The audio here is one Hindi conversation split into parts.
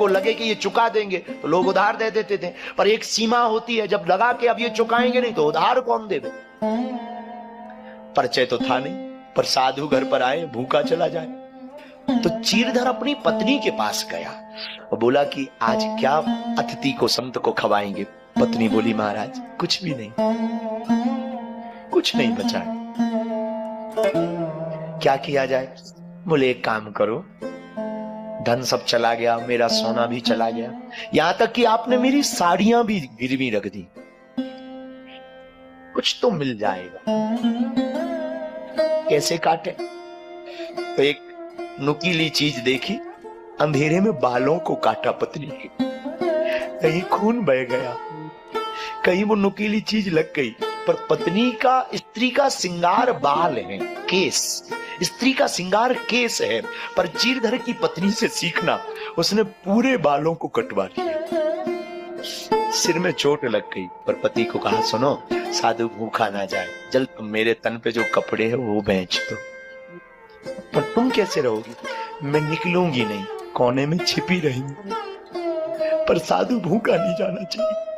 उनको लगे कि ये चुका देंगे तो लोग उधार दे देते थे, पर एक सीमा होती है, जब लगा कि अब ये चुकाएंगे नहीं तो उधार कौन देवे। परिचय तो था नहीं, पर साधु घर पर आए, भूखा चला जाए। तो चीरधर अपनी पत्नी के पास गया और बोला कि आज क्या अतिथि को, संत को खवाएंगे। पत्नी बोली महाराज कुछ भी नहीं, कुछ नहीं बचा है, क्या किया जाए। बोले एक काम करो, धन सब चला गया, मेरा सोना भी चला गया, यहां तक कि आपने मेरी साड़ियां भी गिरवी रख दी, कुछ तो मिल जाएगा। कैसे काटे। तो एक नुकीली चीज देखी, अंधेरे में बालों को काटा पत्नी के, कहीं खून बह गया, कहीं वो नुकीली चीज लग गई। पर पत्नी का, स्त्री का सिंगार बाल है, केस, स्त्री का सिंगार केस है। पर चीरधर की पत्नी से सीखना, उसने पूरे बालों को कटवा दिया। सिर में चोट लग गई, पर पति को कहा सुनो साधु भूखा ना जाए, जल तुम मेरे तन पे जो कपड़े हैं वो बेच दो। पर तुम कैसे रहोगी। मैं निकलूंगी नहीं, कोने में छिपी रहेंगी, पर साधु भूखा नहीं जाना चाहिए।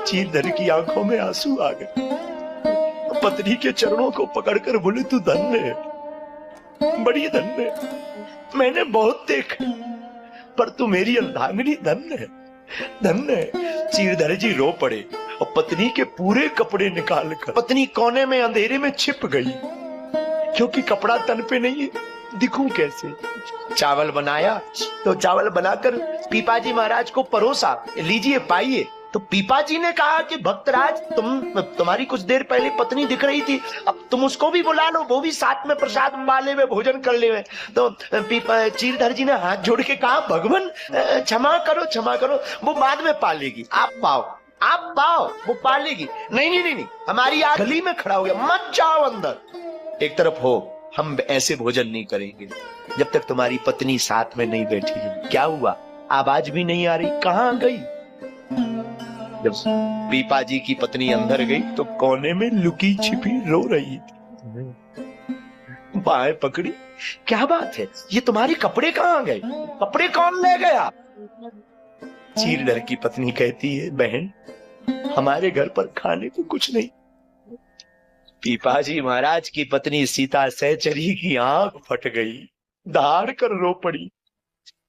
चीरधर की आंखों में आंसू आ गए, पत्नी के चरणों को पकड़कर बोले तू धन्य है, बड़ी धन्य है, मैंने बहुत देखा, पर तू मेरी अर्धांगिनी धन्य है, धन्य है। चीरधर जी रो पड़े और पत्नी के पूरे कपड़े निकाल कर पत्नी कोने में अंधेरे में छिप गई, क्योंकि कपड़ा तन पे नहीं है, दिखूं कैसे। चावल बनाया तो चावल बनाकर पीपाजी महाराज को परोसा, लीजिए पाइए। तो पीपाजी ने कहा कि भक्तराज तुम्हारी कुछ देर पहले पत्नी दिख रही थी, अब तुम उसको भी बुला लो, वो भी साथ में प्रसाद वाले हुए भोजन कर ले। तो चीरधर जी ने हाथ जोड़ के कहा भगवान क्षमा करो, क्षमा करो, वो बाद में पालेगी, आप पाओ, आप पाओ, वो पालेगी। नहीं नहीं नहीं, नहीं। हमारी आग गली में खड़ा हो गया, मत जाओ अंदर, एक तरफ हो, हम ऐसे भोजन नहीं करेंगे जब तक तुम्हारी पत्नी साथ में नहीं बैठी। क्या हुआ, आवाज भी नहीं आ रही, कहां गई। जब पीपाजी की पत्नी अंदर गई तो कोने में लुकी छिपी रो रही थी, बाएं पकड़ी, क्या बात है, ये तुम्हारे कपड़े कहां गए, कपड़े कौन ले गया। चीरधर की पत्नी कहती है बहन हमारे घर पर खाने को कुछ नहीं। पीपाजी महाराज की पत्नी सीता सहचरी की आंख फट गई, दहाड़ कर रो पड़ी,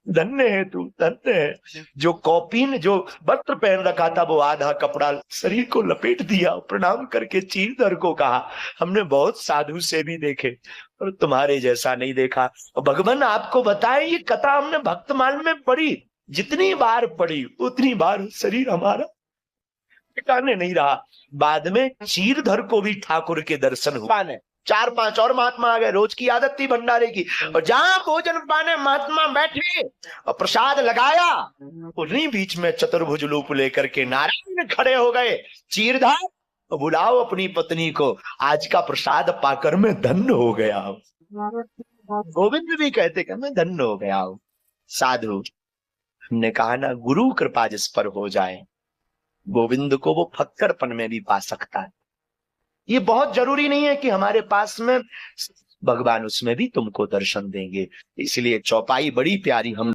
धन्य है तू, धन्य है। जो कौपीन, जो वस्त्र पहन रखा था वो आधा कपड़ा शरीर को लपेट दिया, प्रणाम करके चीरधर को कहा हमने बहुत साधु से भी देखे और तुम्हारे जैसा नहीं देखा। भगवान आपको बताए ये कथा हमने भक्तमाल में पढ़ी, जितनी बार पढ़ी उतनी बार शरीर हमारा ठिकाने नहीं रहा। बाद में चीरधर को भी ठाकुर के दर्शन हुए, 4-5 और महात्मा आ गए, रोज की आदत थी भंडारे की, और जहां भोजन पाने महात्मा बैठे और प्रसाद लगाया, उन्हीं बीच में चतुर्भुज रूप लेकर के नारायण खड़े हो गए। चीरधर बुलाओ अपनी पत्नी को, आज का प्रसाद पाकर मैं धन्य हो गया हूं। गोविंद भी कहते कि मैं धन्य हो गया हूं। साधु, हमने कहा ना गुरु कृपा जिस पर हो जाए, गोविंद को वो फक्कड़पन में भी पा सकता है। ये बहुत जरूरी नहीं है कि हमारे पास में, भगवान उसमें भी तुमको दर्शन देंगे। इसलिए चौपाई बड़ी प्यारी हम